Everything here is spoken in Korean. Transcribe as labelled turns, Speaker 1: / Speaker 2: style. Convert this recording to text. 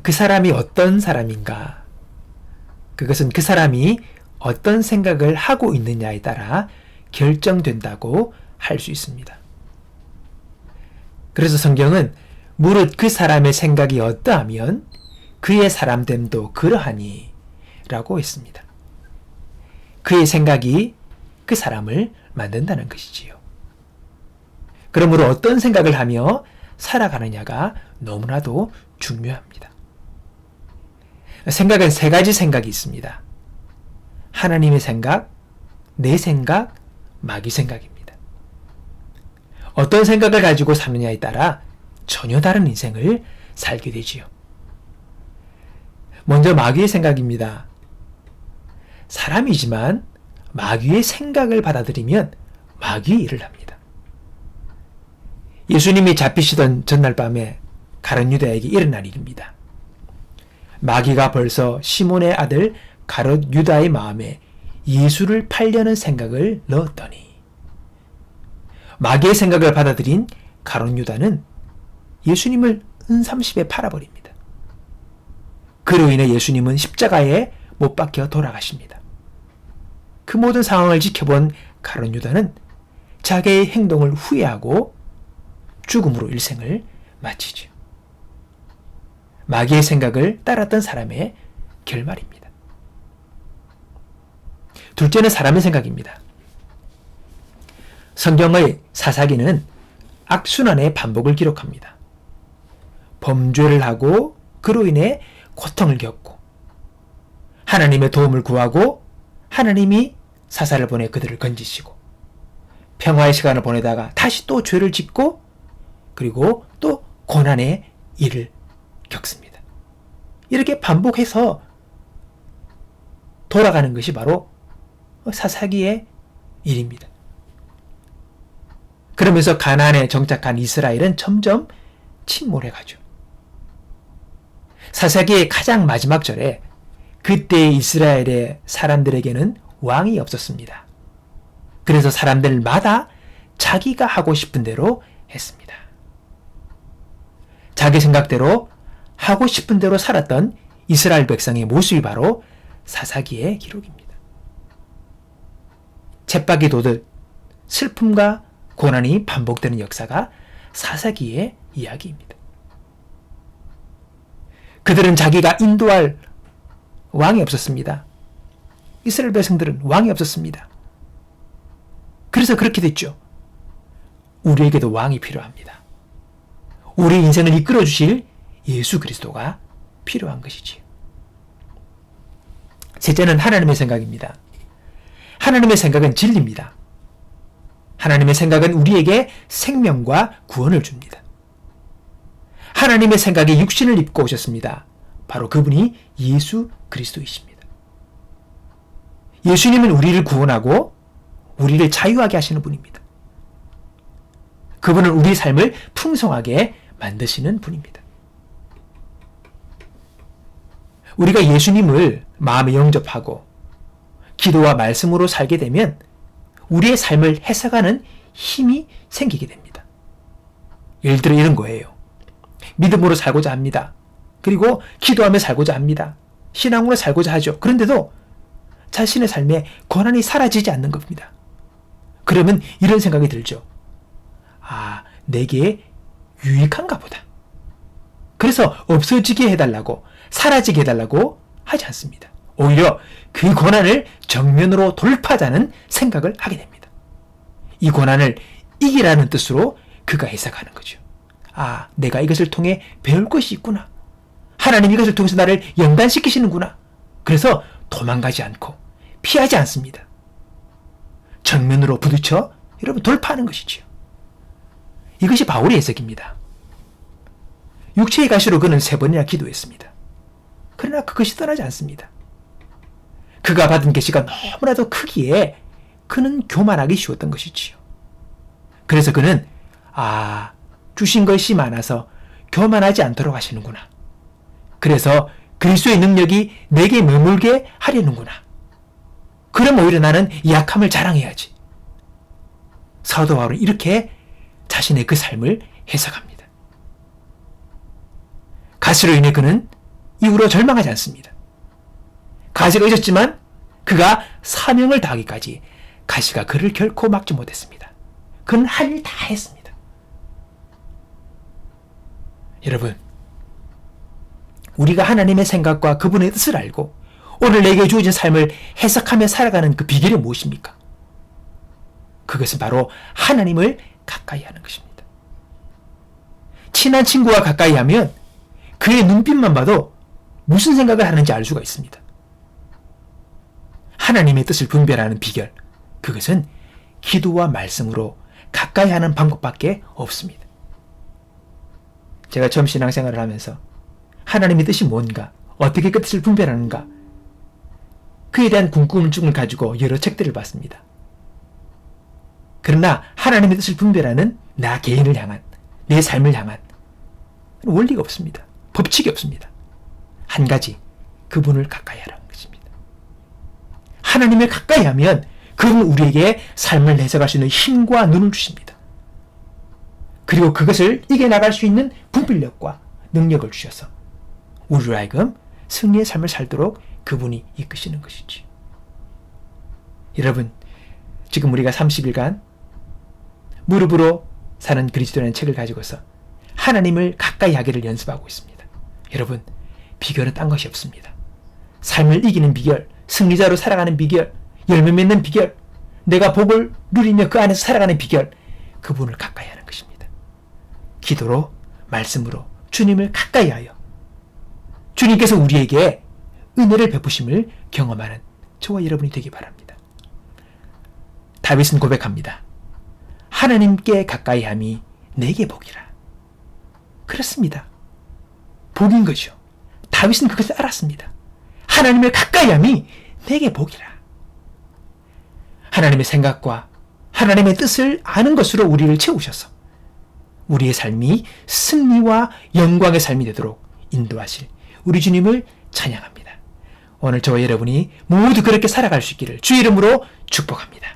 Speaker 1: 그 사람이 어떤 사람인가? 그것은 그 사람이 어떤 생각을 하고 있느냐에 따라 결정된다고 할 수 있습니다. 그래서 성경은 무릇 그 사람의 생각이 어떠하면 그의 사람됨도 그러하니 라고 했습니다. 그의 생각이 그 사람을 만든다는 것이지요. 그러므로 어떤 생각을 하며 살아가느냐가 너무나도 중요합니다. 생각은 세 가지 생각이 있습니다. 하나님의 생각, 내 생각, 마귀 생각입니다. 어떤 생각을 가지고 사느냐에 따라 전혀 다른 인생을 살게 되지요. 먼저 마귀의 생각입니다. 사람이지만 마귀의 생각을 받아들이면 마귀의 일을 합니다. 예수님이 잡히시던 전날 밤에 가룟 유다에게 일어난 일입니다. 마귀가 벌써 시몬의 아들 가룟 유다의 마음에 예수를 팔려는 생각을 넣었더니 마귀의 생각을 받아들인 가룟 유다는 예수님을 은삼십에 팔아버립니다. 그로 인해 예수님은 십자가에 못 박혀 돌아가십니다. 그 모든 상황을 지켜본 가룟 유다는 자기의 행동을 후회하고 죽음으로 일생을 마치죠. 마귀의 생각을 따랐던 사람의 결말입니다. 둘째는 사람의 생각입니다. 성경의 사사기는 악순환의 반복을 기록합니다. 범죄를 하고 그로 인해 고통을 겪고 하나님의 도움을 구하고 하나님이 사사를 보내 그들을 건지시고 평화의 시간을 보내다가 다시 또 죄를 짓고 그리고 또 고난의 일을 겪습니다. 이렇게 반복해서 돌아가는 것이 바로 사사기의 일입니다. 그러면서 가나안에 정착한 이스라엘은 점점 침몰해가죠. 사사기의 가장 마지막 절에 그때의 이스라엘의 사람들에게는 왕이 없었습니다. 그래서 사람들마다 자기가 하고 싶은 대로 했습니다. 자기 생각대로 하고 싶은 대로 살았던 이스라엘 백성의 모습이 바로 사사기의 기록입니다. 쳇바퀴 도듯 슬픔과 고난이 반복되는 역사가 사사기의 이야기입니다. 그들은 자기가 인도할 왕이 없었습니다. 이스라엘 백성들은 왕이 없었습니다. 그래서 그렇게 됐죠. 우리에게도 왕이 필요합니다. 우리 인생을 이끌어 주실 예수 그리스도가 필요한 것이지요. 셋째는 하나님의 생각입니다. 하나님의 생각은 진리입니다. 하나님의 생각은 우리에게 생명과 구원을 줍니다. 하나님의 생각이 육신을 입고 오셨습니다. 바로 그분이 예수 그리스도이십니다. 예수님은 우리를 구원하고 우리를 자유하게 하시는 분입니다. 그분은 우리의 삶을 풍성하게 만드시는 분입니다. 우리가 예수님을 마음에 영접하고 기도와 말씀으로 살게 되면 우리의 삶을 해석하는 힘이 생기게 됩니다. 예를 들어 이런 거예요. 믿음으로 살고자 합니다. 그리고 기도하며 살고자 합니다. 신앙으로 살고자 하죠. 그런데도 자신의 삶에 고난이 사라지지 않는 겁니다. 그러면 이런 생각이 들죠. 아, 내게 유익한가 보다. 그래서 없어지게 해달라고, 사라지게 해달라고 하지 않습니다. 오히려 그 고난을 정면으로 돌파하자는 생각을 하게 됩니다. 이 고난을 이기라는 뜻으로 그가 해석하는 거죠. 아, 내가 이것을 통해 배울 것이 있구나. 하나님 이것을 통해서 나를 연단시키시는구나. 그래서 도망가지 않고 피하지 않습니다. 정면으로 부딪혀 여러분 돌파하는 것이지요. 이것이 바울의 해석입니다. 육체의 가시로 그는 3번이나 기도했습니다. 그러나 그것이 떠나지 않습니다. 그가 받은 계시가 너무나도 크기에 그는 교만하기 쉬웠던 것이지요. 그래서 그는 주신 것이 많아서 교만하지 않도록 하시는구나. 그래서 그리스도의 능력이 내게 머물게 하려는구나. 그럼 오히려 나는 약함을 자랑해야지. 사도 바울은 이렇게 자신의 그 삶을 해석합니다. 가시로 인해 그는 이후로 절망하지 않습니다. 가시가 있었지만 그가 사명을 다하기까지 가시가 그를 결코 막지 못했습니다. 그는 할 일 다 했습니다. 여러분, 우리가 하나님의 생각과 그분의 뜻을 알고 오늘 내게 주어진 삶을 해석하며 살아가는 그 비결이 무엇입니까? 그것은 바로 하나님을 가까이 하는 것입니다. 친한 친구와 가까이 하면 그의 눈빛만 봐도 무슨 생각을 하는지 알 수가 있습니다. 하나님의 뜻을 분별하는 비결, 그것은 기도와 말씀으로 가까이 하는 방법밖에 없습니다. 제가 처음 신앙생활을 하면서 하나님의 뜻이 뭔가, 어떻게 그 뜻을 분별하는가, 그에 대한 궁금증을 가지고 여러 책들을 봤습니다. 그러나 하나님의 뜻을 분별하는 나 개인을 향한, 내 삶을 향한 원리가 없습니다. 법칙이 없습니다. 한 가지, 그분을 가까이 하라는 것입니다. 하나님을 가까이 하면 그분은 우리에게 삶을 해석할 수 있는 힘과 눈을 주십니다. 그리고 그것을 이겨나갈 수 있는 분별력과 능력을 주셔서 우리로 하여금 승리의 삶을 살도록 그분이 이끄시는 것이지. 여러분, 지금 우리가 30일간 무릎으로 사는 그리스도라는 책을 가지고서 하나님을 가까이 하기를 연습하고 있습니다. 여러분, 비결은 딴 것이 없습니다. 삶을 이기는 비결, 승리자로 살아가는 비결, 열매 맺는 비결, 내가 복을 누리며 그 안에서 살아가는 비결, 그분을 가까이 하는 것입니다. 기도로, 말씀으로 주님을 가까이 하여 주님께서 우리에게 은혜를 베푸심을 경험하는 저와 여러분이 되기 바랍니다. 다윗은 고백합니다. 하나님께 가까이 함이 내게 복이라. 그렇습니다. 복인 거죠. 다윗은 그것을 알았습니다. 하나님을 가까이 함이 내게 복이라. 하나님의 생각과 하나님의 뜻을 아는 것으로 우리를 채우셔서 우리의 삶이 승리와 영광의 삶이 되도록 인도하실 우리 주님을 찬양합니다. 오늘 저와 여러분이 모두 그렇게 살아갈 수 있기를 주의 이름으로 축복합니다.